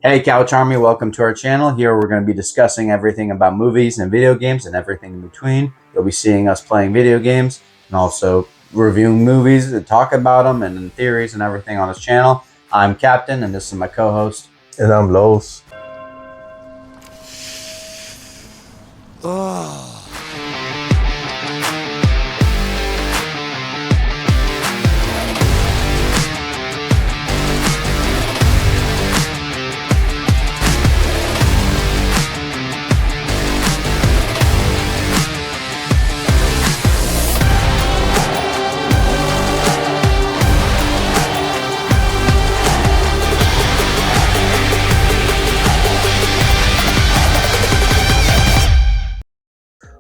Hey Couch Army, welcome to our channel. Here we're going to be discussing everything about movies and video games and everything in between. You'll be seeing us playing video games and also reviewing movies and talk about them and theories and everything on this channel. I'm Captain and this is my co-host. And I'm Los.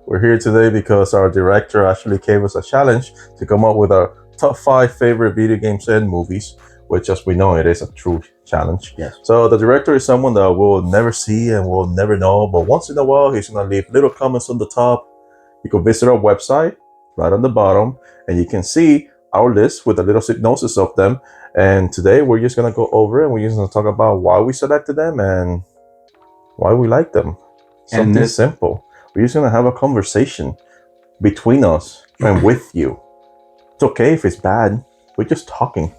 We're here today because our director actually gave us a challenge to come up with our top 5 favorite video games and movies, which, as we know, it is a true challenge. Yes. So the director is someone that we'll never see and we'll never know, but once in a while he's gonna leave little comments on the top. You can visit our website right on the bottom and you can see our list with a little synopsis of them. And today we're just gonna go over it and we're just gonna talk about why we selected them and why we like them. Something simple. We're just gonna have a conversation between us and with you. It's okay if it's bad. We're just talking.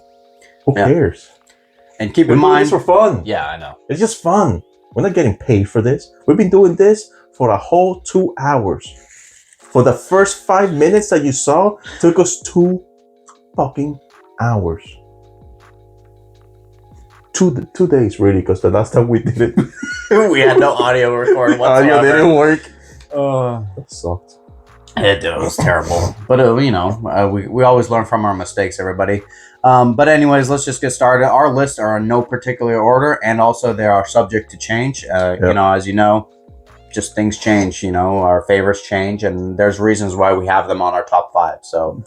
Who cares? And keep in mind, this for fun. Yeah, I know. It's just fun. We're not getting paid for this. We've been doing this for a whole 2 hours. For the first 5 minutes that you saw, took us 2 fucking hours. 2 days, really, because the last time we did it, We had no audio recording whatsoever. audio didn't work. That sucked. It was terrible, but we always learn from our mistakes, everybody. But anyways, let's just get started. Our lists are in no particular order, and also they are subject to change. You know, as you know, just things change. You know, our favorites change, and there's reasons why we have them on our top 5. So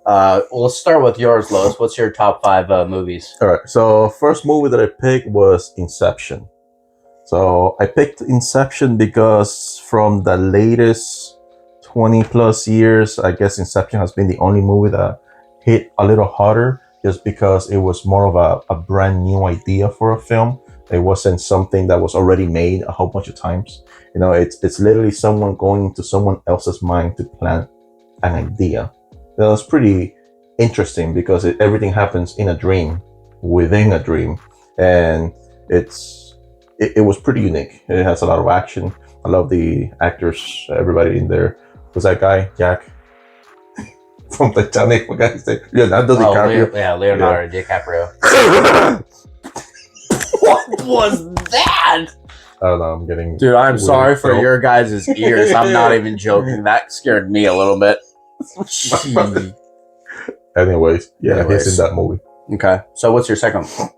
well, let's start with yours, Lois. What's your top 5 movies? All right. So first movie that I picked was Inception. So I picked Inception because from the latest 20 plus years, I guess Inception has been the only movie that hit a little harder just because it was more of a brand new idea for a film. It wasn't something that was already made a whole bunch of times. You know, it's literally someone going into someone else's mind to plant an idea. It was pretty interesting because everything happens in a dream, within a dream. And it was pretty unique. It has a lot of action. I love the actors, everybody in there. Was that guy, Jack? From Titanic, what guy is that? Leonardo DiCaprio. Leonardo DiCaprio. What was that? I don't know, I'm getting... Dude, I'm sorry for your guys' ears. I'm not even joking. That scared me a little bit. Anyways, he's in that movie. Okay, so what's your second one?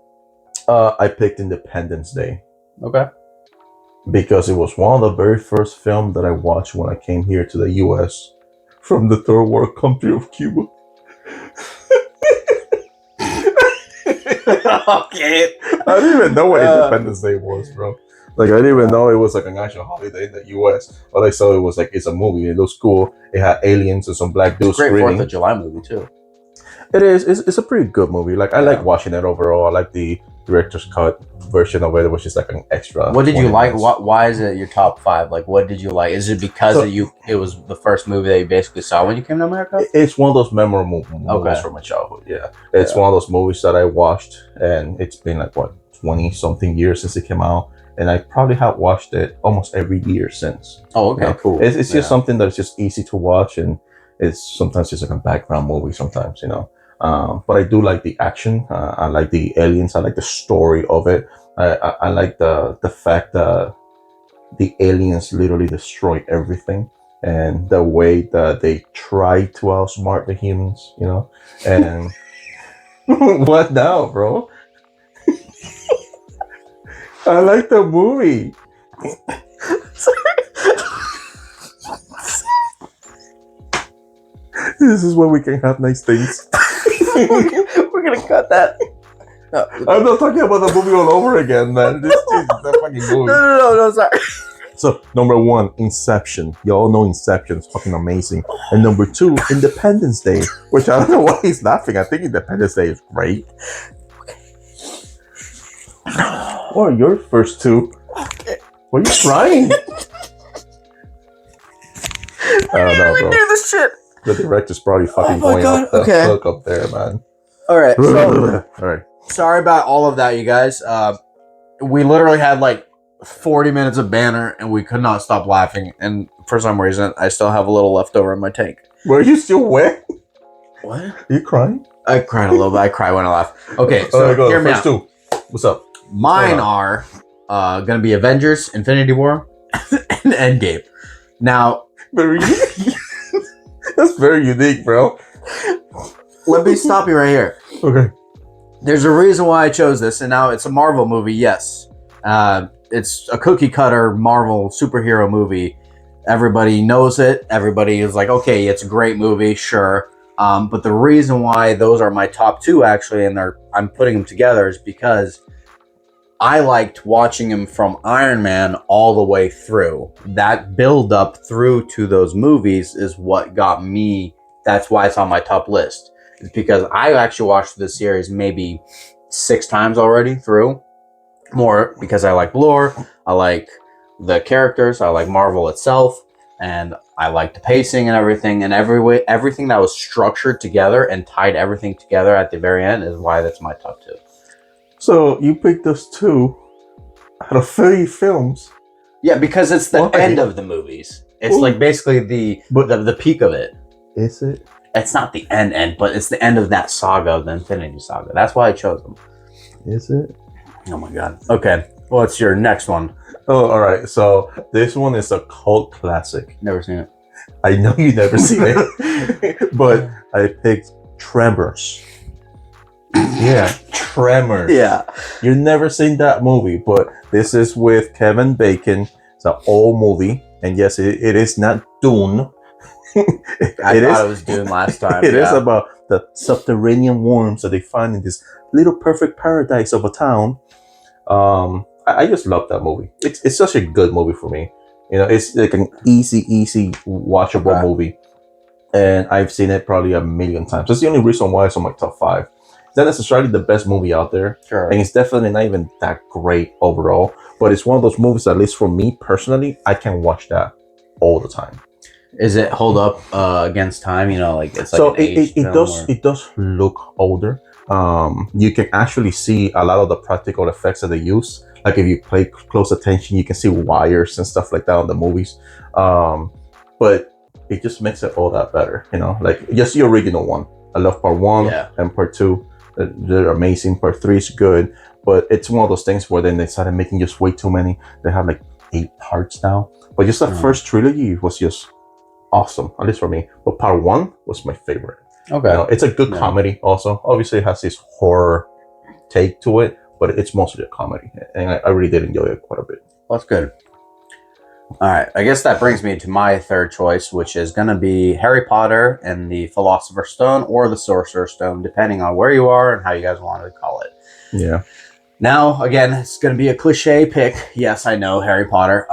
I picked Independence Day. Okay. Because it was one of the very first films that I watched when I came here to the US from the third world country of Cuba. Okay. I didn't even know what Independence Day was, bro. Like, I didn't even know it was like a national holiday in the US. All I saw, it was like, it's a movie. It looks cool. It had aliens and some black dudes screaming. Great 4th of July movie, too. It is. It's a pretty good movie. Like, I like watching it overall. I like the director's cut version of it, which is like an extra. What did you like? Why is it your top 5? Like, what did you like? Is it because it was the first movie that you basically saw when you came to America? It's one of those memorable movies from my childhood. Yeah, it's one of those movies that I watched, and it's been like 20-something years since it came out, and I probably have watched it almost every year since. Oh, okay, cool. It's just something that's just easy to watch, and it's sometimes just like a background movie. Sometimes, but I do like the action. I like the aliens. I like the story of it. I like the fact that the aliens literally destroy everything, and the way that they try to outsmart the humans, and what now, bro? I like the movie. This is where we can have nice things. We're gonna cut that. No, I'm not talking about the movie all over again, man. This is the fucking movie. No, sorry. So, number 1, Inception. Y'all know Inception is fucking amazing. And number 2, Independence Day, which I don't know why he's laughing. I think Independence Day is great. Or your first two. Why are you crying? I don't know, bro. Do this shit. The director's probably fucking my going God, up the okay. hook up there, man. All right. All right. Sorry about all of that, you guys. We literally had like 40 minutes of banner, and we could not stop laughing. And for some reason, I still have a little left over in my tank. Were you still wet? What? Are you crying? I cried a little bit. I cry when I laugh. Okay, so right, go. hear me First out. two. What's up? Mine are going to be Avengers, Infinity War, and Endgame. Now, Very unique. That's very unique, bro. let me stop you right here. Okay. There's a reason why I chose this, and now it's a Marvel movie, yes. It's a cookie cutter Marvel superhero movie. Everybody knows it. Everybody is like, okay, it's a great movie, sure. But the reason why those are my top two, actually, and I'm putting them together is because I liked watching him from Iron Man all the way through. That build up through to those movies is what got me. That's why it's on my top list. It's because I actually watched this series maybe 6 times already through. More because I like lore, I like the characters, I like Marvel itself, and I like the pacing and everything. And everything that was structured together and tied everything together at the very end is why that's my top 2. So you picked those two out of 30 films. Yeah, because it's the Why? end of the movies. It's Ooh. like basically the peak of it. Is it? It's not the end, but it's the end of that saga, the Infinity Saga. That's why I chose them. Is it? Oh my god. Okay, what's your next one? Oh, all right. So this one is a cult classic. Never seen it. I know you never seen it, but I picked Tremors. Yeah, Tremors. Yeah. You've never seen that movie, but this is with Kevin Bacon. It's an old movie, and yes, it is not Dune. I thought it was Dune last time. It is about the subterranean worms that they find in this little perfect paradise of a town. I just love that movie. It's such a good movie for me. You know, it's like an easy watchable movie, and I've seen it probably a million times. That's the only reason why it's on my top 5. It's not necessarily the best movie out there, Sure. and it's definitely not even that great overall. But it's one of those movies, at least for me personally, I can watch that all the time. Is it hold up against time? You know, like it's like So an aged it film, does or... it does look older. You can actually see a lot of the practical effects that they use. Like if you pay close attention, you can see wires and stuff like that in the movies. But it just makes it all that better. You know, like just the original one. I love part 1 and part 2. They're amazing. Part 3 is good, but it's one of those things where then they started making just way too many. They have like 8 parts now. But just the first trilogy was just awesome, at least for me. But part 1 was my favorite. Okay. You know, it's a good comedy also. Obviously it has this horror take to it, but it's mostly a comedy, and I really did enjoy it quite a bit. Well, that's good. All right, I guess that brings me to my third choice, which is going to be Harry Potter and the Philosopher's Stone or the Sorcerer's Stone, depending on where you are and how you guys want to call it. Yeah. Now, again, it's going to be a cliche pick. Yes, I know, Harry Potter.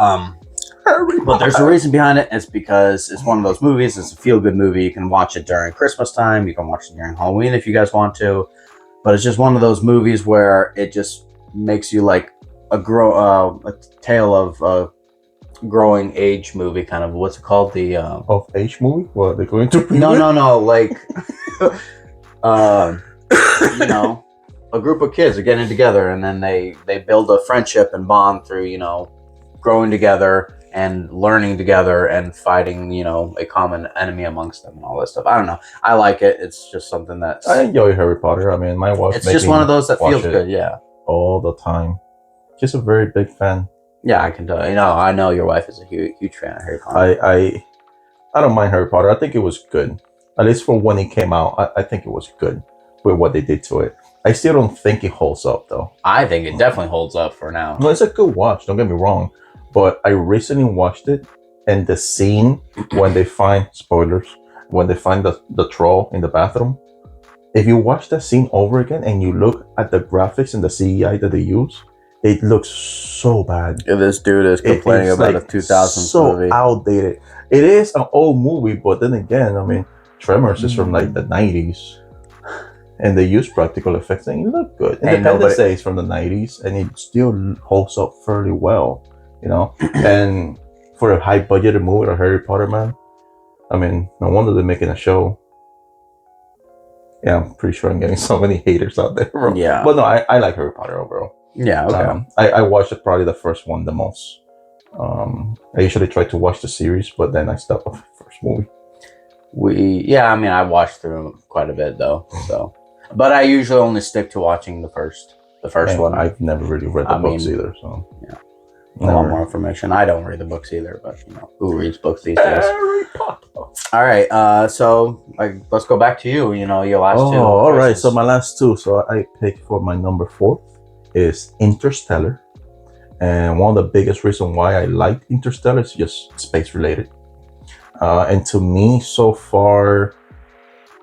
But there's a reason behind it. It's because it's one of those movies. It's a feel-good movie. You can watch it during Christmas time. You can watch it during Halloween if you guys want to. But it's just one of those movies where it just makes you like a tale of growing age movie, kind of. What's it called? The of age movie? What, they're going to no, like you know, a group of kids are getting together, and then they build a friendship and bond through, you know, growing together and learning together and fighting, you know, a common enemy amongst them and all that stuff. I don't know. I like it. It's just something that I enjoy Harry Potter. I mean, my wife. It's just one of those that feels good. Yeah. All the time. Just a very big fan. Yeah, I can tell. You know, I know your wife is a huge fan of Harry Potter. I don't mind Harry Potter. I think it was good. At least for when it came out, I think it was good with what they did to it. I still don't think it holds up, though. I think it definitely holds up for now. No, it's a good watch. Don't get me wrong. But I recently watched it, and the scene when they find, spoilers, when they find the troll in the bathroom, if you watch that scene over again and you look at the graphics and the CGI that they use, it looks so bad. Yeah, this dude is complaining about like a 2000s movie. So outdated. It is an old movie, but then again, I mean, Tremors is from like the 90s. and they use practical effects, and it looked good. Ain't Independence nobody- Day is from the 90s, and it still holds up fairly well, you know. And for a high budgeted movie like Harry Potter, man, I mean, no wonder they're making a show. Yeah, I'm pretty sure I'm getting so many haters out there, bro. Yeah. But no, I like Harry Potter overall. Yeah, okay. I watched it, probably the first one the most. I usually try to watch the series, but then I stopped at the first movie. I mean, I watched through quite a bit though, so. But I usually only stick to watching the first And one. I've never really read the books either, so yeah. A lot more information. I don't read the books either, but you know, who reads books these days? Harry Potter. All right, so let's go back to you. You know, your last two. Oh, all right. So my last two. So I picked for my number 4 is Interstellar, and one of the biggest reasons why I like Interstellar is just space related. And to me, so far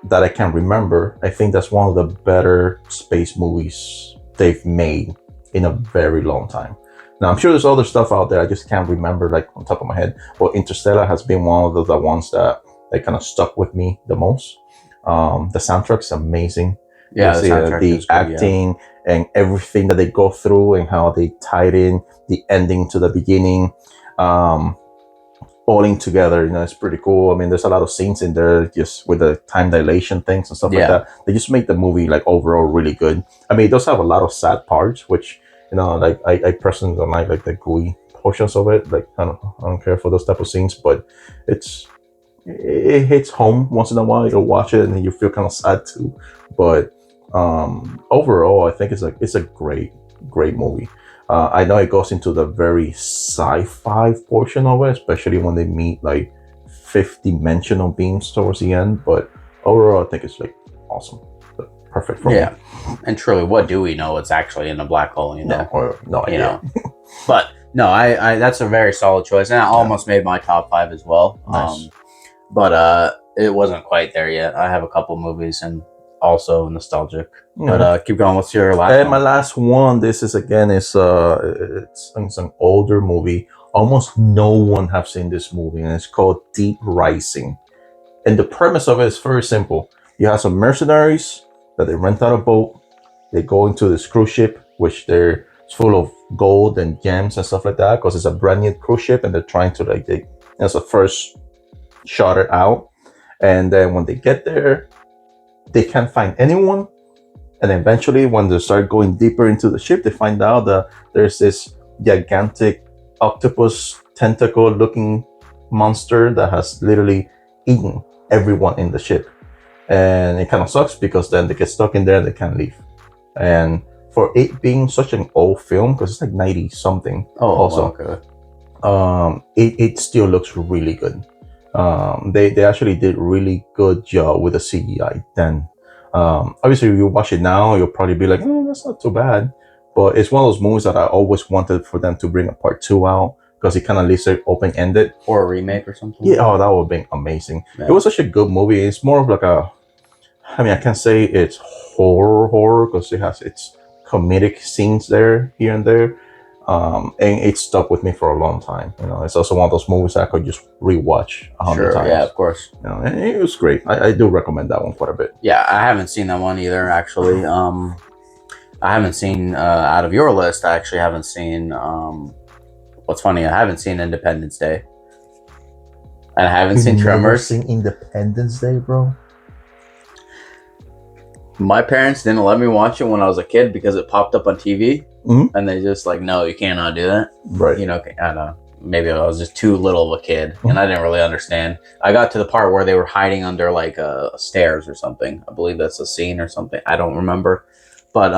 that I can remember, I think that's one of the better space movies they've made in a very long time. Now, I'm sure there's other stuff out there I just can't remember, like on top of my head. But Interstellar has been one of the ones that kind of stuck with me the most. The soundtrack's amazing. Yeah, the acting and everything that they go through and how they tied in the ending to the beginning, all in together. You know, it's pretty cool. I mean, there's a lot of scenes in there just with the time dilation things and stuff like that. They just make the movie like overall really good. I mean, it does have a lot of sad parts, which, you know, like I personally don't like the gooey portions of it. Like I don't care for those type of scenes, but it hits home once in a while. You'll watch it and you feel kind of sad too. But overall, I think it's a great movie. I know it goes into the very sci-fi portion of it, especially when they meet like fifth-dimensional beings towards the end. But overall, I think it's like awesome, perfect for me. Yeah, and truly, what do we know what's actually in a black hole? You know, No idea. You know, but no, I that's a very solid choice, and I almost made my top 5 as well. Nice. But it wasn't quite there yet. I have a couple movies and also nostalgic. But keep going. What's your last one? My last one, this is again, it's an older movie. Almost no one have seen this movie, and it's called Deep Rising. And the premise of it is very simple. You have some mercenaries that they rent out a boat. They go into this cruise ship, which it's full of gold and gems and stuff like that, because it's a brand new cruise ship, and they're trying to that's the first shot it out. And then when they get there, they can't find anyone. And eventually, when they start going deeper into the ship, they find out that there's this gigantic octopus tentacle looking monster that has literally eaten everyone in the ship. And it kind of sucks because then they get stuck in there and they can't leave. And for it being such an old film, because it's like 90 something, it still looks really good. They actually did really good job with the CGI then. Obviously, if you watch it now, you'll probably be like, oh, that's not too bad. But it's one of those movies that I always wanted for them to bring a part 2 out, because it kind of leaves it open-ended. Or a remake or something? Yeah, that would have been amazing. Yeah. It was such a good movie. It's more of like I can't say it's horror, because it has its comedic scenes there, here and there. And it stuck with me for a long time. You know, it's also one of those movies I could just rewatch 100 times. Yeah, of course. You know, and it was great. I do recommend that one quite a bit. Yeah, I haven't seen that one either, actually. I haven't seen, out of your list, I actually haven't seen, what's funny, I haven't seen Independence Day. And I haven't seen Tremors. You've never seen Independence Day, bro? My parents didn't let me watch it when I was a kid because it popped up on TV. Mm-hmm. And they just like, no, you cannot do that. Right. You know, I don't know. Maybe I was just too little of a kid and I didn't really understand. I got to the part where they were hiding under like stairs or something. I believe that's a scene or something. I don't remember. But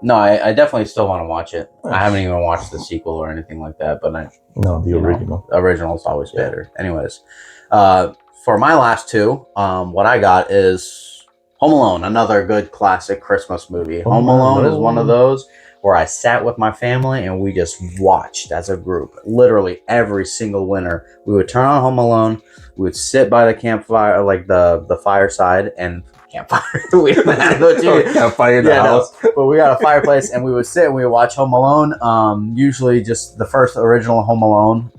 no, I definitely still want to watch it. Nice. I haven't even watched the sequel or anything like that. But the original. The original is always better. Anyways, for my last two, what I got is Home Alone, another good classic Christmas movie. Home Alone is one of those where I sat with my family and we just watched as a group. Literally every single winter, we would turn on Home Alone. We would sit by the campfire, like the fireside, and campfire. We didn't have no TV. Campfire in the house. No, but we got a fireplace, and we would sit and we would watch Home Alone. Usually just the first original Home Alone.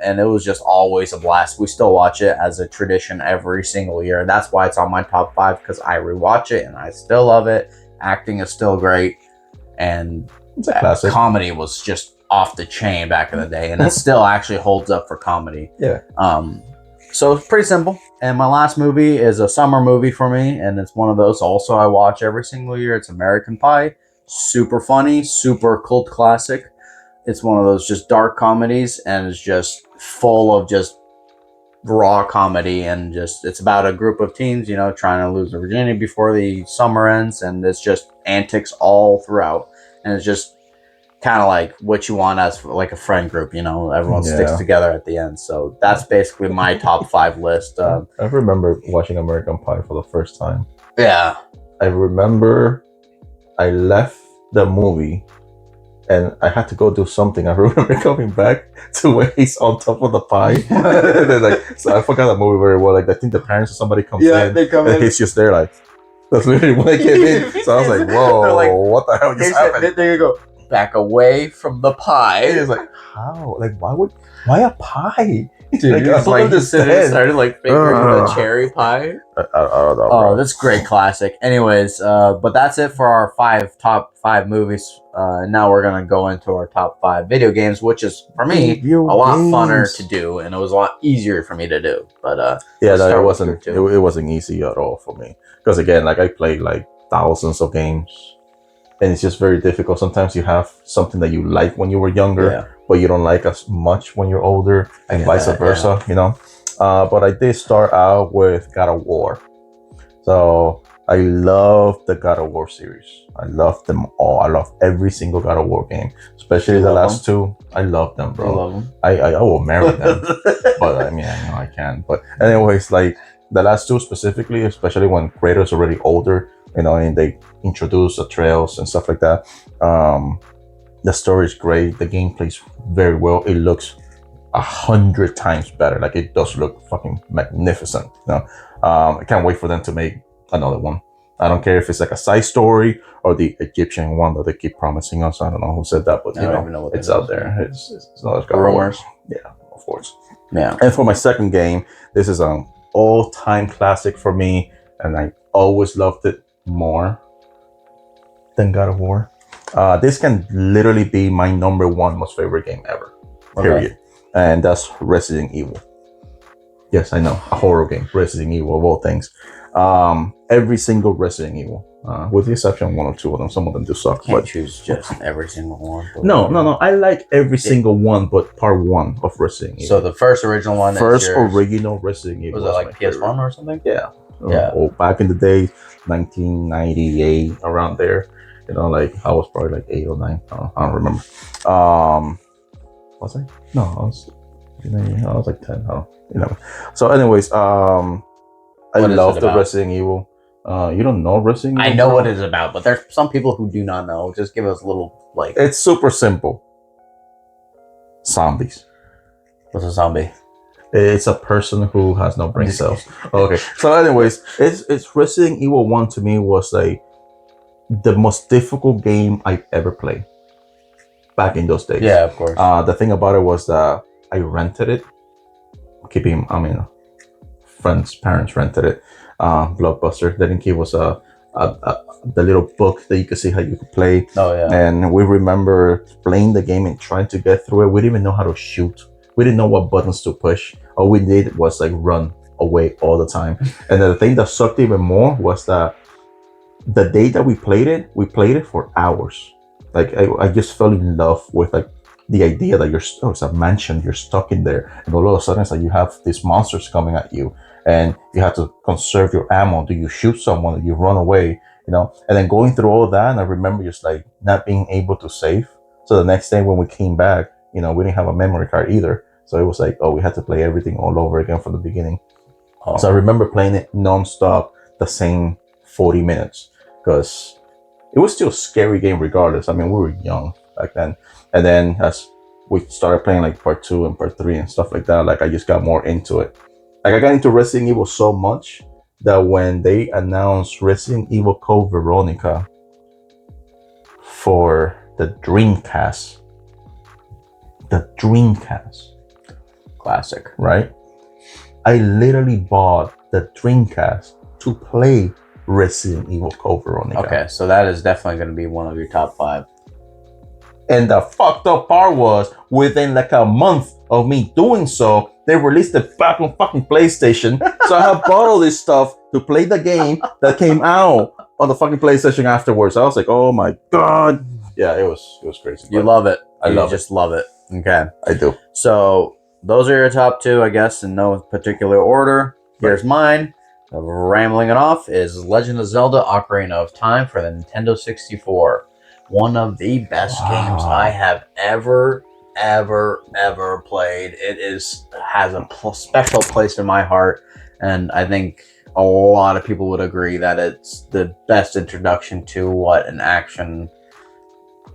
And it was just always a blast. We still watch it as a tradition every single year. That's why it's on my top 5, because I rewatch it and I still love it. Acting is still great, and It's a classic. comedy was just off the chain back in the day, and it still actually holds up for comedy. Yeah. So it's pretty simple. And my last movie is a summer movie for me, and it's one of those also I watch every single year. It's American Pie. Super funny, super cult classic. It's one of those just dark comedies, and it's just full of just raw comedy, and just it's about a group of teens, you know, trying to lose their virginity before the summer ends, and it's just antics all throughout, and it's just kind of like what you want as like a friend group, you know, everyone sticks together at the end. So that's basically my top 5 list. I remember watching American Pie for the first time. Yeah, I remember I left the movie and I had to go do something. I remember coming back to where he's on top of the pie. And then, like, so I forgot the movie very well. Like, I think the parents or somebody comes in, they come and in. he's just there, like, that's literally when I came in. So I was like, whoa, They're like, what the hell just happened? There you go. Back away from the pie. And it's like, how? Like, why a pie? Dude, like, it's like he started like fingering the cherry pie. I don't know, Oh, bro. that's great classic. Anyways, but that's it for our top 5 movies. Now we're gonna go into our top 5 video games, which is for me a lot funner to do, and it was a lot easier for me to do. But yeah, no, it wasn't. It wasn't easy at all for me, because again, like, I played like thousands of games, and it's just very difficult. Sometimes you have something that you like when you were younger, but you don't like as much when you're older, and vice versa. You know. But I did start out with God of War. So I love the God of War series. I love them all. I love every single God of War game, especially the last 2. I love them, bro. I love them. I will marry them, but I mean, I know I can. But anyways, like the last 2 specifically, especially when Kratos already older, you know, and they introduce the trails and stuff like that. The story is great. The game plays very well. It looks 100 times better. Like, it does look fucking magnificent. You know, I can't wait for them to make another one. I don't care if it's like a side story or the Egyptian one that they keep promising us. I don't know who said that, but you know it's out there. It's not rumors. Yeah, of course. Yeah. And for my second game, this is an all-time classic for me, and I always loved it more than God of War. This can literally be my number 1 most favorite game ever. Period. And that's Resident Evil. Yes, I know, a horror game, Resident Evil of all things. Every single Resident Evil, with the exception of 1 or 2 of them. Some of them do suck. Can't choose just every single one. No. I like every single one, but part 1 of Resident Evil. So the first original one. Original Resident Evil. Was it like PS1 or something? Yeah. Yeah. Or back in the day, 1998, around there. You know, like I was probably like 8 or 9. I don't remember. Was I? No, I was like 10. I don't know. So anyways, I love the Resident Evil. You don't know Resident Evil? I know what it's about, but there's some people who do not know. Just give us a little, like... It's super simple. Zombies. What's a zombie? It's a person who has no brain cells. Okay. So anyways, it's Resident Evil 1 to me was like the most difficult game I've ever played back in those days. Yeah, of course. The thing about it was that I rented it. Friends' parents rented it. Blockbuster. They didn't give us the little book that you could see how you could play. Oh yeah. And we remember playing the game and trying to get through it. We didn't even know how to shoot. We didn't know what buttons to push. All we did was like run away all the time. And the thing that sucked even more was that the day that we played it for hours. Like I just fell in love with like the idea that it's a mansion, you're stuck in there, and all of a sudden it's like you have these monsters coming at you, and you have to conserve your ammo. Do you shoot someone? Do you run away? You know, and then going through all that, and I remember just like not being able to save. So the next day when we came back, you know, we didn't have a memory card either. So it was like, we had to play everything all over again from the beginning. Oh. So I remember playing it nonstop, the same 40 minutes, because it was still a scary game regardless. I mean, we were young back then. And then as we started playing like part 2 and part 3 and stuff like that, like I just got more into it. Like I got into Resident Evil so much that when they announced Resident Evil Code Veronica for the Dreamcast, Classic. right? I literally bought the Dreamcast to play Resident Evil Code Veronica. Okay, so that is definitely going to be one of your top 5. And the fucked up part was, within like a month of me doing so, they released the fucking PlayStation. So I have bought all this stuff to play the game that came out on the fucking PlayStation afterwards. I was like, oh my god. Yeah, it was crazy. You love it. I just love it. Okay. I do. So those are your top 2, I guess, in no particular order. Here's mine. Rambling it off is Legend of Zelda Ocarina of Time for the Nintendo 64. One of the best games I have ever played. It has a special place in my heart, and I think a lot of people would agree that it's the best introduction to what an action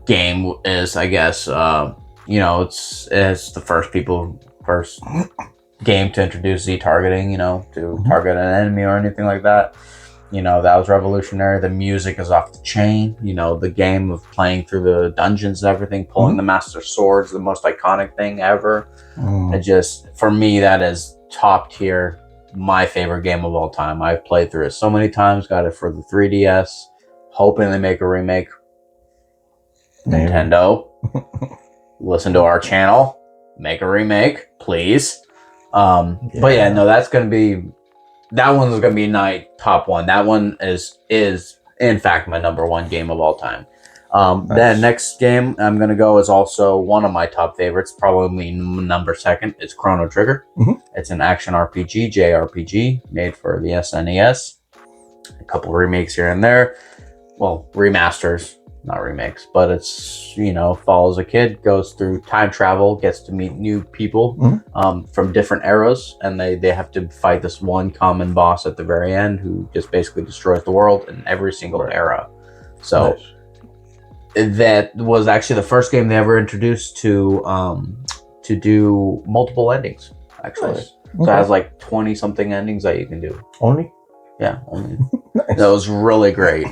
game is, I guess. You know, it's the first game to introduce Z-targeting, you know, to target an enemy or anything like that. You know, that was revolutionary. The music is off the chain. You know, the game of playing through the dungeons and everything, pulling the Master Swords, the most iconic thing ever. It just, for me, that is top tier, my favorite game of all time. I've played through it so many times, got it for the 3DS, hoping they make a remake. Nintendo, listen to our channel, make a remake, please. But yeah, no, that one's gonna be my top 1. That one is in fact my number 1 game of all time. Nice. Then next game I'm gonna go is also one of my top favorites, probably number 2. It's Chrono Trigger. It's an action RPG, JRPG, made for the SNES. A couple remakes here and there. Well, remasters, not remakes, but it's, you know, follows a kid, goes through time travel, gets to meet new people from different eras, and they have to fight this one common boss at the very end who just basically destroys the world in every single era. So that was actually the first game they ever introduced to do multiple endings, actually. Nice. So it has like 20 something endings that you can do. Only? Yeah, only. Nice. That was really great.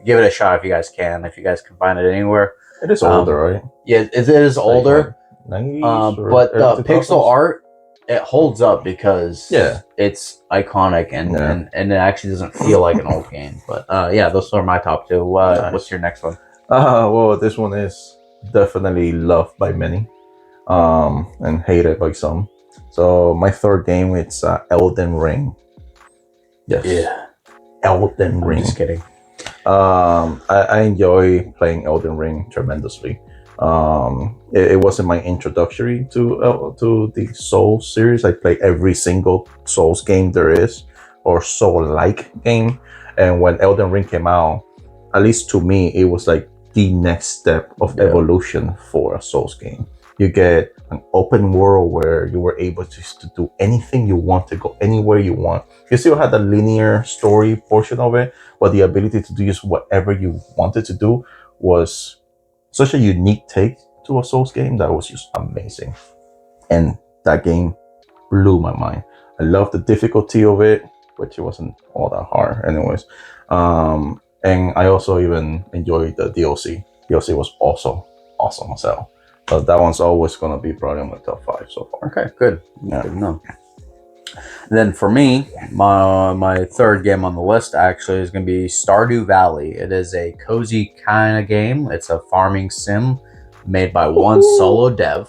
Give it a shot if you guys can. If you guys can find it anywhere. It is older, right? Yeah, it is older. Like 90s But the 2000s? pixel art, it holds up because Yeah. it's iconic and it actually doesn't feel like an old game. But yeah, those are my top 2. Nice. What's your next one? Well, this one is definitely loved by many, and hated by some. So my third game, it's Elden Ring. Yes. Yeah. Elden Ring. I'm just kidding. I enjoy playing Elden Ring tremendously. It wasn't my introductory to the Souls series. I play every single Souls game there is, or Soul-like game. And when Elden Ring came out, at least to me, it was like the next step of evolution for a Souls game. You get an open world where you were able to do anything you want, to go anywhere you want. You still had the linear story portion of it, but the ability to do just whatever you wanted to do was such a unique take to a Souls game that was just amazing. And that game blew my mind. I love the difficulty of it, which it wasn't all that hard anyways. And I also even enjoyed the DLC. DLC was also awesome as hell. But that one's always going to be probably in my top 5 so far. Okay, good. Yeah. Good to know. Then for me, my third game on the list actually is going to be Stardew Valley. It is a cozy kind of game. It's a farming sim made by one solo dev.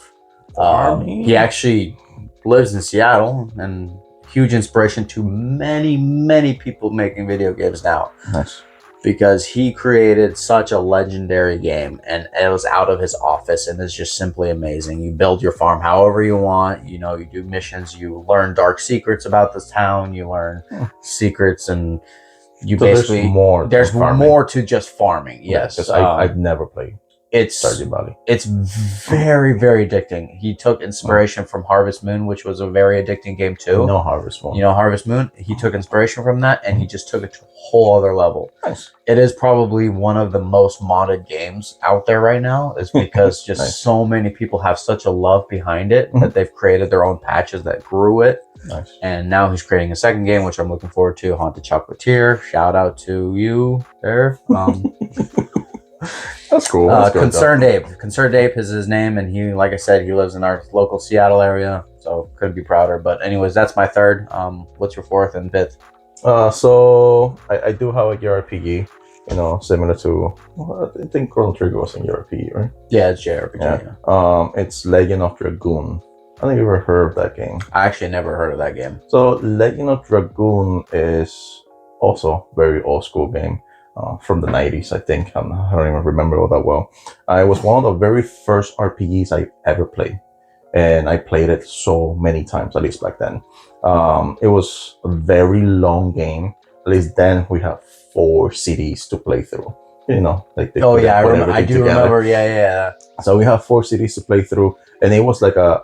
He actually lives in Seattle and huge inspiration to many people making video games now. Nice. Because he created such a legendary game, and it was out of his office, and it's just simply amazing. You build your farm however you want, you know, you do missions, you learn dark secrets about this town, you learn secrets, and you so basically... There's more to just farming, yes. Because I've never played. Stardew Valley. It's very, very addicting. He took inspiration from Harvest Moon, which was a very addicting game too. No Harvest Moon. You know Harvest Moon? He took inspiration from that and he just took it to a whole other level. Nice. It is probably one of the most modded games out there right now, is because just Nice. so many people have such a love behind it that they've created their own patches that grew it. Nice. And now he's creating a second game, which I'm looking forward to. Haunted Chocolatier. Shout out to you there. That's cool. That's good, Concerned Ape. Concerned Ape is his name, and he, like I said, he lives in our local Seattle area, so couldn't be prouder. But anyways, that's my third. What's your fourth and fifth? So I do have a JRPG, you know, similar to, I think Chrono Trigger was in JRPG, right? Yeah, it's JRPG. Yeah. It's Legend of Dragoon. I think you ever heard of that game. I actually never heard of that game. So Legend of Dragoon is also very old school game. From the 90s, I think. I don't even remember all that well. It was one of the very first RPGs I ever played. And I played it so many times, at least back then. It was a very long game. At least then we had 4 CDs to play through. You know, like they oh yeah, I do remember. Yeah. So we have 4 CDs to play through, and it was like a.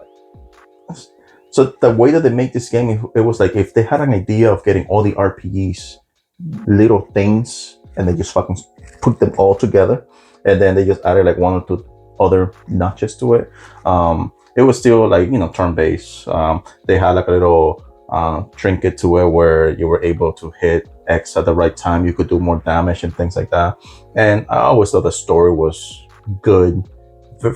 So the way that they make this game, it was like if they had an idea of getting all the RPGs, little things, and they just fucking put them all together, and then they just added like 1 or 2 other notches to it. It was still like, you know, turn-based. They had like a little trinket to it where you were able to hit X at the right time. You could do more damage and things like that. And I always thought the story was good,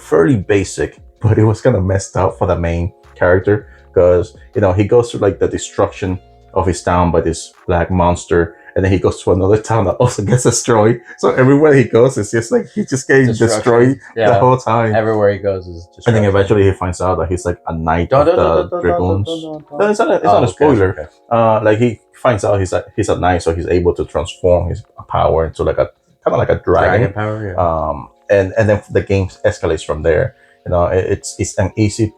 fairly basic, but it was kind of messed up for the main character because, you know, he goes through like the destruction of his town by this black monster, and then he goes to another town that also gets destroyed. So everywhere he goes, it's just like he's just getting destroyed the whole time. Everywhere he goes is destruction. And then eventually he finds out that he's like a knight of the dragoons. No, it's not a spoiler. Okay. Like he finds out he's a knight, so he's able to transform his power into like a kind of like a dragon power. Yeah. And then the game escalates from there. You know, it's an easy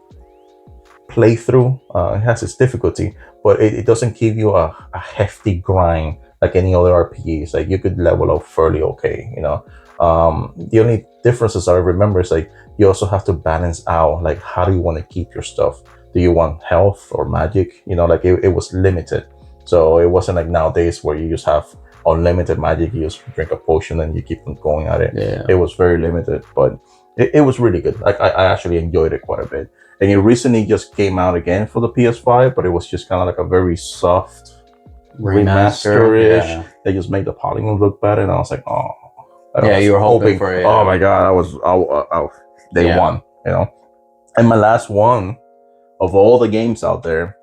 playthrough. It has its difficulty, but it doesn't give you a hefty grind like any other RPGs. Like you could level up fairly okay, you know. The only differences I remember is like you also have to balance out like how do you want to keep your stuff. Do you want health or magic? You know, like it was limited. So it wasn't like nowadays where you just have unlimited magic. You just drink a potion and you keep on going at it. Yeah. It was very limited, but it was really good. Like I actually enjoyed it quite a bit. And it recently just came out again for the PS5, but it was just kind of like a very soft remaster-ish. Yeah. They just made the polygon look better, and I was like, oh. Yeah, you were hoping for it. Oh my god, they won, you know. And my last one of all the games out there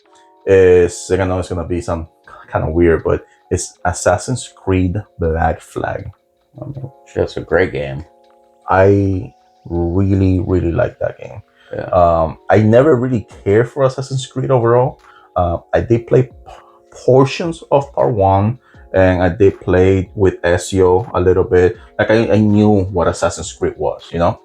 is, I know it's gonna be some kind of weird, but it's Assassin's Creed Black Flag. That's a great game. I really, really like that game. Yeah. I never really cared for Assassin's Creed overall. I did play portions of part 1, and I did play with Ezio a little bit. Like I knew what Assassin's Creed was, you know.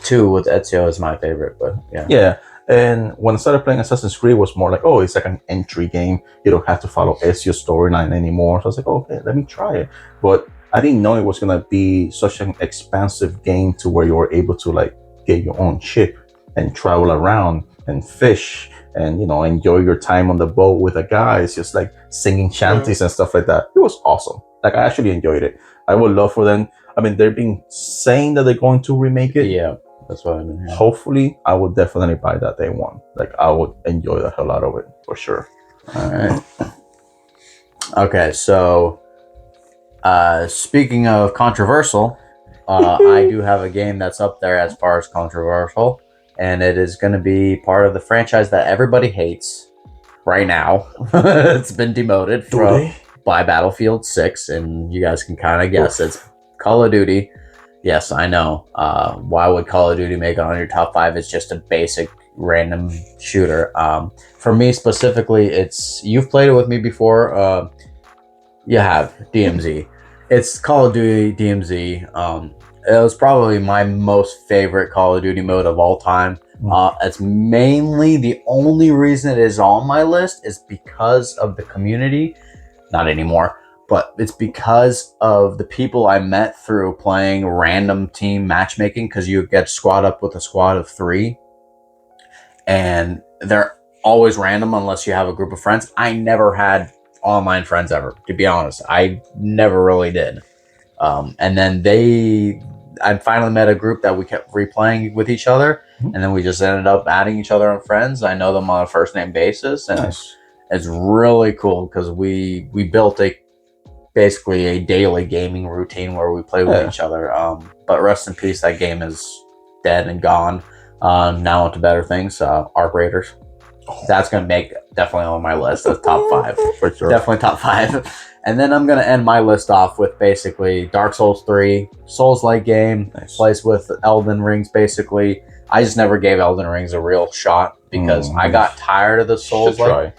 2 with Ezio is my favorite, but yeah. Yeah, and when I started playing Assassin's Creed, it was more like, oh, it's like an entry game. You don't have to follow Ezio's storyline anymore. So I was like, oh, okay, let me try it. But I didn't know it was gonna be such an expansive game to where you were able to like get your own ship and travel around and fish and, you know, enjoy your time on the boat with the guys, just like singing shanties and stuff like that. It was awesome. Like I actually enjoyed it. I would love for them. I mean, they've been saying that they're going to remake it. Yeah, that's what I mean. Yeah. Hopefully, I would definitely buy that day one. Like I would enjoy the hell out of it for sure. All right. Okay, so speaking of controversial, I do have a game that's up there as far as controversial. And it is going to be part of the franchise that everybody hates right now. It's been demoted by Battlefield 6, and you guys can kind of guess. It's Call of Duty. Yes, I know. Why would Call of Duty make it on your top 5? It's just a basic random shooter. For me specifically, you've played it with me before. You have DMZ. It's Call of Duty DMZ. It was probably my most favorite Call of Duty mode of all time. It's mainly the only reason it is on my list is because of the community. Not anymore, but it's because of the people I met through playing random team matchmaking, because you get squad up with a squad of 3 and they're always random unless you have a group of friends. I never had online friends ever, to be honest. I never really did. And then I finally met a group that we kept replaying with each other, and then we just ended up adding each other on friends. I know them on a first name basis, and Nice. it's really cool because we built basically a daily gaming routine where we play with each other. But rest in peace, that game is dead and gone. Now onto better things. Arc Raiders. That's gonna make definitely on my list as top 5. For sure. Definitely top 5. And then I'm gonna end my list off with basically Dark Souls 3, Souls-like game, plays with Elden Rings. Basically, I just never gave Elden Rings a real shot because I got tired of the Souls-like.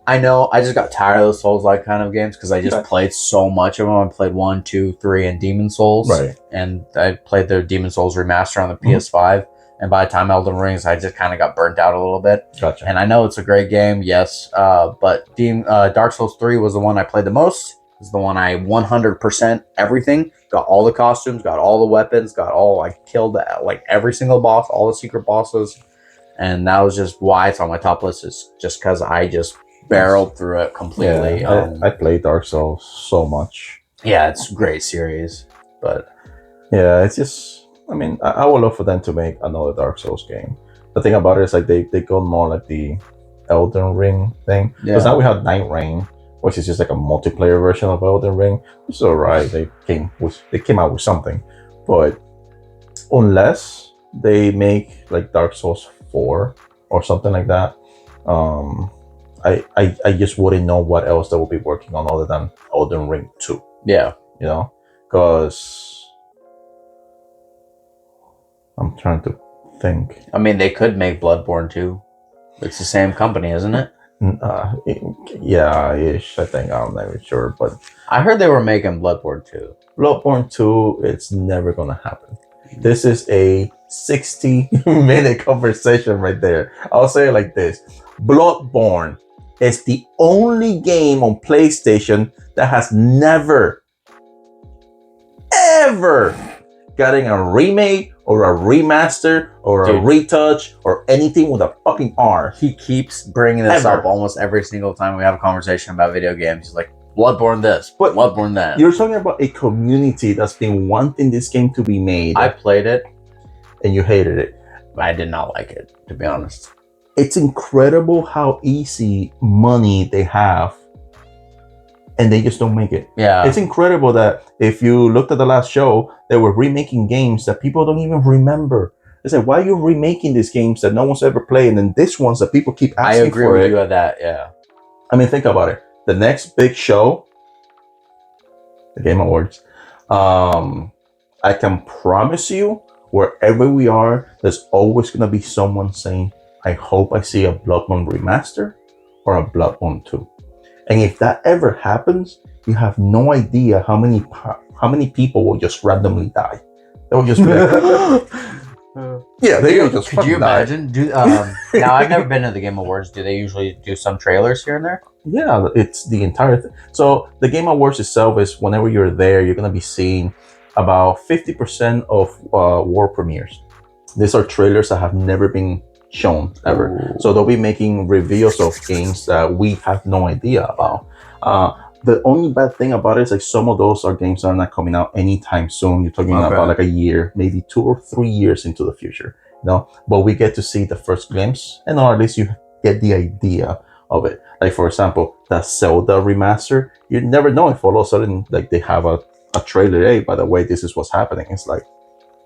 I know, I just got tired of the Souls-like kind of games because I just played so much of them. I played 1, 2, 3, and Demon Souls. Right. And I played the Demon Souls remaster on the PS5. And by the time Elden Rings, I just kind of got burnt out a little bit. Gotcha. And I know it's a great game, yes. But Dark Souls 3 was the one I played the most. It's the one I 100% everything. Got all the costumes, got all the weapons, I killed like every single boss, all the secret bosses. And that was just why it's on my top list, is just because I just barreled through it completely. Yeah, I played Dark Souls so much. Yeah, it's a great series. But yeah, it's just, I mean, I would love for them to make another Dark Souls game. The thing about it is like they go more like the Elden Ring thing. Because now we have Night Rain, which is just like a multiplayer version of Elden Ring, which is alright. They came out with something. But unless they make like Dark Souls 4 or something like that, I just wouldn't know what else they will be working on other than Elden Ring 2. Yeah. You know? Because I'm trying to think. I mean, they could make Bloodborne 2. It's the same company, isn't it? Yeah-ish, I think. I'm not even sure. But I heard they were making Bloodborne 2. Bloodborne 2, it's never going to happen. This is a 60-minute conversation right there. I'll say it like this. Bloodborne is the only game on PlayStation that has never, ever gotten a remake or a remaster or a retouch or anything with a fucking R. He keeps bringing this up almost every single time we have a conversation about video games. He's like, Bloodborne this, but Bloodborne that. You're talking about a community that's been wanting this game to be made. I played it. And you hated it. I did not like it, to be honest. It's incredible how easy money they have and they just don't make it. Yeah. It's incredible that if you looked at the last show, they were remaking games that people don't even remember. They said, why are you remaking these games that no one's ever played? And then this ones that people keep asking for. I agree with you on that, yeah. I mean, think about it. The next big show, the Game Awards, I can promise you, wherever we are, there's always going to be someone saying, I hope I see a Bloodborne remaster or a Bloodborne 2. And if that ever happens, you have no idea how many people will just randomly die. They will just be like, yeah, they will just Could you imagine? Now, I've never been to the Game Awards. Do they usually do some trailers here and there? Yeah, it's the entire thing. So the Game Awards itself is whenever you're there, you're going to be seeing about 50% of world premieres. These are trailers that have never been shown ever. Ooh. So they'll be making reveals of games that we have no idea about. The only bad thing about it is like some of those are games that are not coming out anytime soon. You're talking about like a year, maybe 2 or 3 years into the future. You know? But we get to see the first glimpse, and or at least you get the idea of it. Like for example, that Zelda remaster, you never know if all of a sudden like they have a trailer. Hey, by the way, this is what's happening. It's like,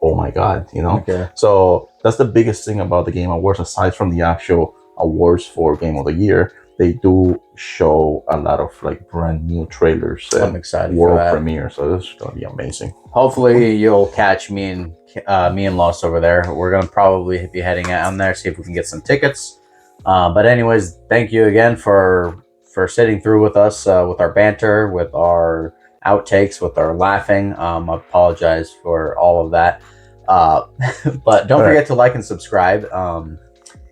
oh my god, you know. Okay. So that's the biggest thing about the Game Awards, aside from the actual awards for Game of the Year. They do show a lot of like brand new trailers. I'm excited world for that. premiere, so this is gonna be amazing. Hopefully, you'll catch me and Lost over there. We're gonna probably be heading out on there, see if we can get some tickets. But anyways, thank you again for sitting through with us, with our banter, with our outtakes, with our laughing. I apologize for all of that. But don't forget to like and subscribe,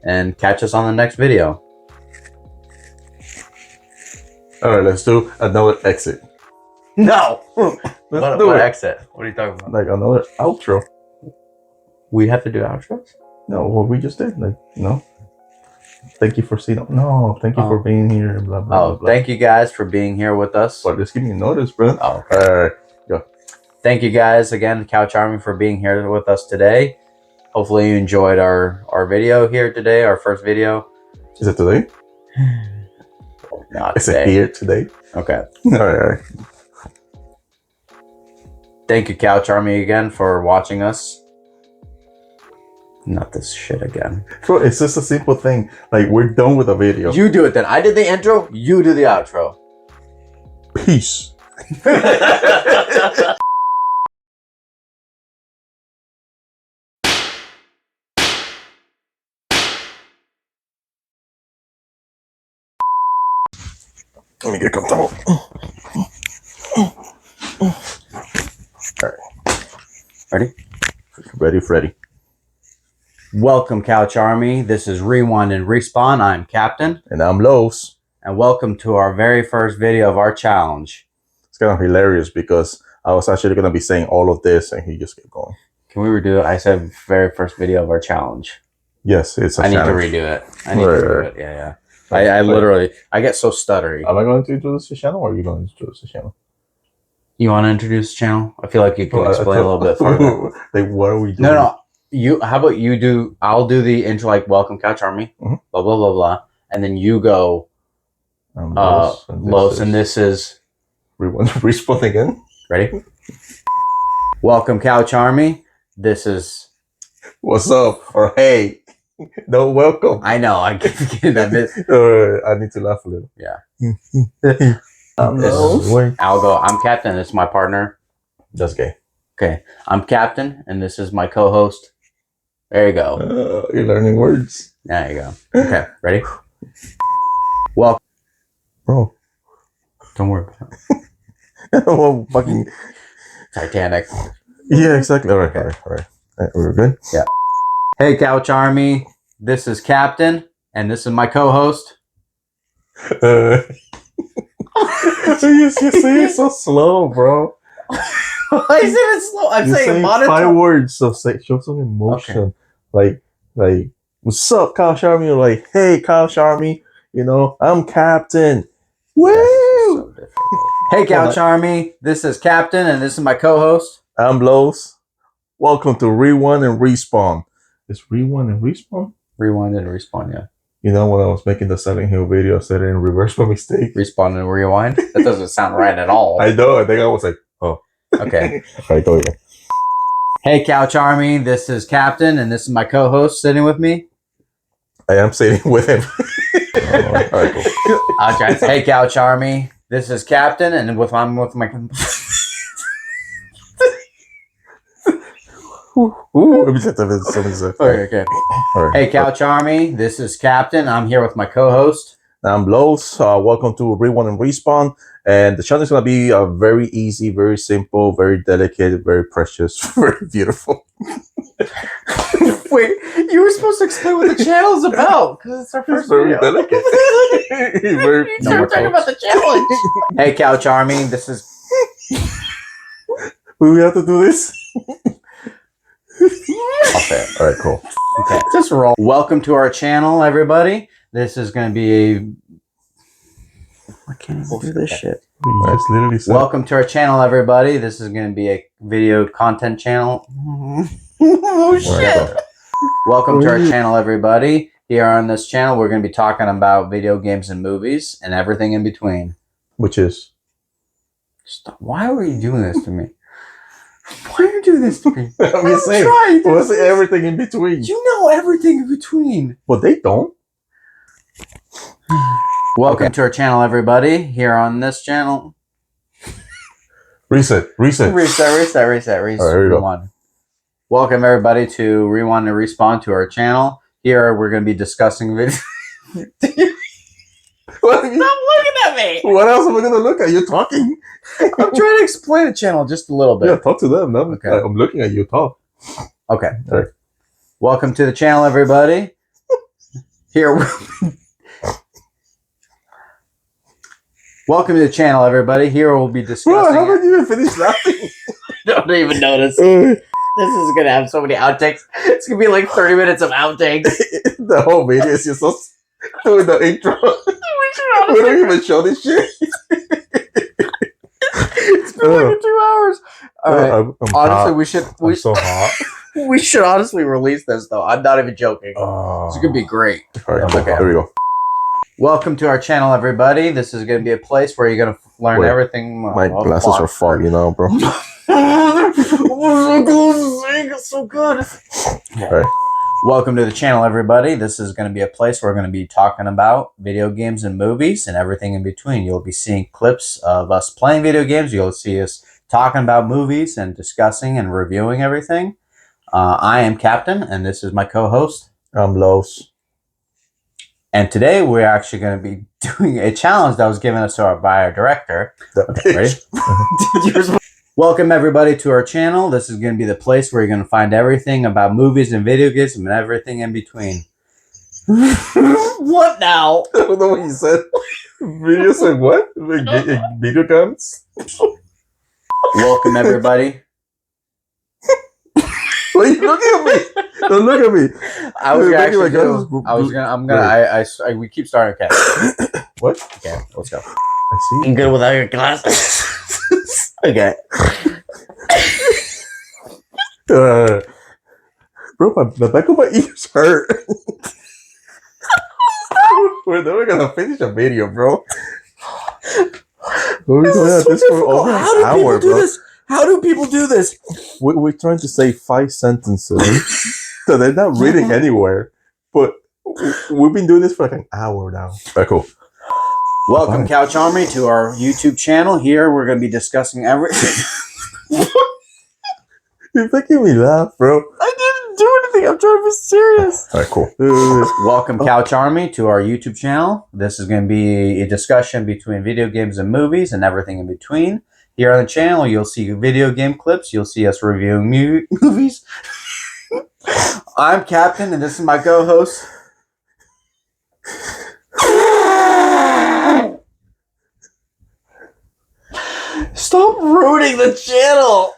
and catch us on the next video. All right, let's do another exit. No. Let's do what it. exit? What are you talking about? Like another outro. We have to do outros? No, what we just did. Like, thank you for seeing. No, thank you for being here. Blah blah blah. Blah. Thank you guys for being here with us. But just give me a notice, bro. Oh, okay. Go. Thank you guys again, Couch Army, for being here with us today. Hopefully you enjoyed our video here today, our first video. Is it today? Not Is today. it here today? Okay. All right. Thank you, Couch Army, again for watching us. Not this shit again. Bro, it's just a simple thing. Like, we're done with the video. You do it then. I did the intro. You do the outro. Peace. Let me get comfortable. All right. Ready? Ready, Freddy. Welcome, Couch Army. This is Rewind and Respawn. I'm Captain. And I'm Los. And welcome to our very first video of our challenge. It's kind of hilarious because I was actually going to be saying all of this and he just kept going. Can we redo it? I said very first video of our challenge. Yes, it's a challenge. I need to redo it. I need to redo it. Yeah. I literally, I get so stuttery. Am I going to introduce the channel or are you going to introduce the channel? You want to introduce the channel? I feel like you can explain a little bit further. Like, what are we doing? No. How about you do, I'll do the intro, like, welcome, Couch Army, blah, blah, blah, blah. And then you go, Los, and this is... Respawn again? Ready? Welcome, Couch Army. This is... What's up? Or hey. No, welcome. I know, I keep getting that bit. I need to laugh a little. Yeah. I'll go. I'm Captain. This is my partner. That's gay. Okay. I'm Captain, and this is my co-host. There you go. You're learning words. There you go. Okay. Ready? Well, bro. Don't worry about it. Well, fucking Titanic. Yeah, exactly. All right. We're good? Yeah. Hey, Couch Army. This is Captain, and this is my co-host. You say it so slow, bro. Why is it slow? I'm saying monotone. 5 words, so show some emotion. Okay. Like, what's up, Couch Army? You're like, hey, Couch Army. I'm Captain. Woo! So hey, Couch Army. This is Captain, and this is my co-host. I'm Los. Welcome to Rewind and Respawn. Is Rewind and Respawn? Rewind and Respawn, yeah. When I was making the Silent Hill video, I said it in reverse by mistake. Respawn and Rewind? That doesn't sound right at all. I know. I think I was like, oh. Okay. All right, go again. Hey, Couch Army. This is Captain, and this is my co-host sitting with me. I am sitting with him. All right, cool. Okay. Hey, Couch Army. This is Captain, and I'm with my... Okay. Right. Hey, Couch Army. This is Captain. I'm here with my co-host. I'm Los. Welcome to Rewind and Respawn. And the channel is going to be very easy, very simple, very delicate, very precious, very beautiful. Wait, you were supposed to explain what the channel is about because it's our first video. Delicate. We're talking about the challenge. Hey, Couch Army. This is... Will we have to do this? Okay. All right, cool. Okay, just roll. Welcome to our channel, everybody. This is going to be a... I can't even do this shit. Welcome to our channel, everybody. This is going to be a video content channel. Oh, shit. Welcome to our channel, everybody. Here on this channel, we're going to be talking about video games and movies and everything in between. Which is? Stop. Why were you doing this to me? Why are you doing this to me? I'm just saying. What's everything in between? You know everything in between. But they don't. Welcome to our channel, everybody. Here on this channel. Reset. All right, here we go. Welcome, everybody, to Rewind and Respawn to our channel. Here, we're going to be discussing videos. Stop looking at me! What else am I going to look at? You're talking. I'm trying to explain the channel just a little bit. Yeah, talk to them. Okay. I'm looking at you talk. Okay. All right. Welcome to the channel, everybody. Here. Welcome to the channel, everybody. Here we'll be discussing. Bro, I haven't even finished laughing. Don't even notice. This is gonna have so many outtakes. It's gonna be like 30 minutes of outtakes. The whole video is just us doing the intro. We don't even show this shit. It's been like 2 hours. All right. I'm Honestly, hot. I'm so hot. we should honestly release this though. I'm not even joking. It's gonna be great. All right, Okay. There we go. Welcome to our channel, everybody. This is going to be a place where you're going to learn everything. My glasses are foggy now, bro. It's so good. All right. Welcome to the channel, everybody. This is going to be a place where we're going to be talking about video games and movies and everything in between. You'll be seeing clips of us playing video games. You'll see us talking about movies and discussing and reviewing everything. I am Captain, and this is my co-host. I'm Los. And today we're actually going to be doing a challenge that was given us by our director. Okay, ready? Welcome everybody to our channel. This is going to be the place where you're going to find everything about movies and video games and everything in between. What now? I don't know what you said. Videos and what? Video games? Welcome everybody. Why are you looking at me? Don't look at me. We keep starting. Okay. What? Okay, let's go. I see. I'm good without your glasses. Okay. Bro, the back of my ears hurt. We're never gonna finish a video, bro. We're going at this for over an hour, bro. How do people do this? We're trying to say 5 sentences, so they're not reading anywhere. But we've been doing this for like an hour now. Alright, cool. Welcome, Couch Army, to our YouTube channel. Here we're going to be discussing everything. You're making me laugh, bro. I didn't do anything. I'm trying to be serious. Alright, cool. Welcome, Couch Army, to our YouTube channel. This is going to be a discussion between video games and movies and everything in between. Here on the channel, you'll see video game clips. You'll see us reviewing movies. I'm Captain, and this is my co-host. Stop ruining the channel.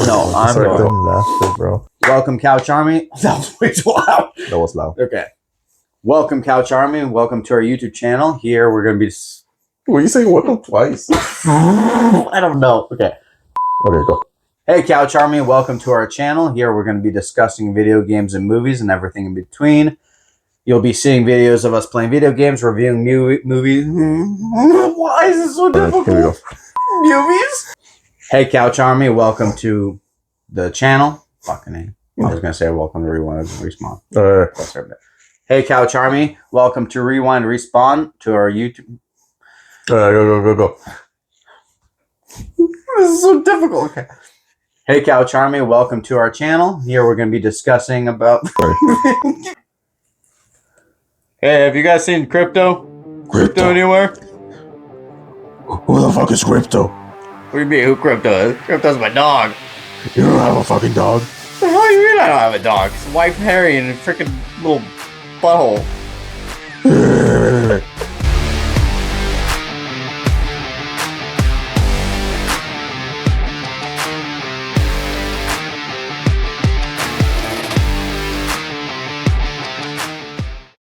No, I'm sorry, don't laugh, bro. Welcome, Couch Army. That was way too loud. That was loud. Okay. Welcome, Couch Army. Welcome to our YouTube channel. Here we're going to be... Were you saying welcome twice? I don't know. Okay. Okay, go. Hey, Couch Army. Welcome to our channel. Here we're going to be discussing video games and movies and everything in between. You'll be seeing videos of us playing video games, reviewing movies. Why is this so difficult? Here we go. Movies? Hey, Couch Army. Welcome to the channel. Fucking name. I was going to say welcome to Rewind and Respawn. Hey, Couch Army. Welcome to Rewind and Respawn to our YouTube. Go. This is so difficult. Okay. Hey, Couch Army. Welcome to our channel. Here we're going to be discussing about... Hey, have you guys seen Crypto? Crypto anywhere? Who the fuck is Crypto? What do you mean, who Crypto is? Crypto's my dog. You don't have a fucking dog. What the hell do you mean I don't have a dog? It's wife Harry and a freaking little butthole.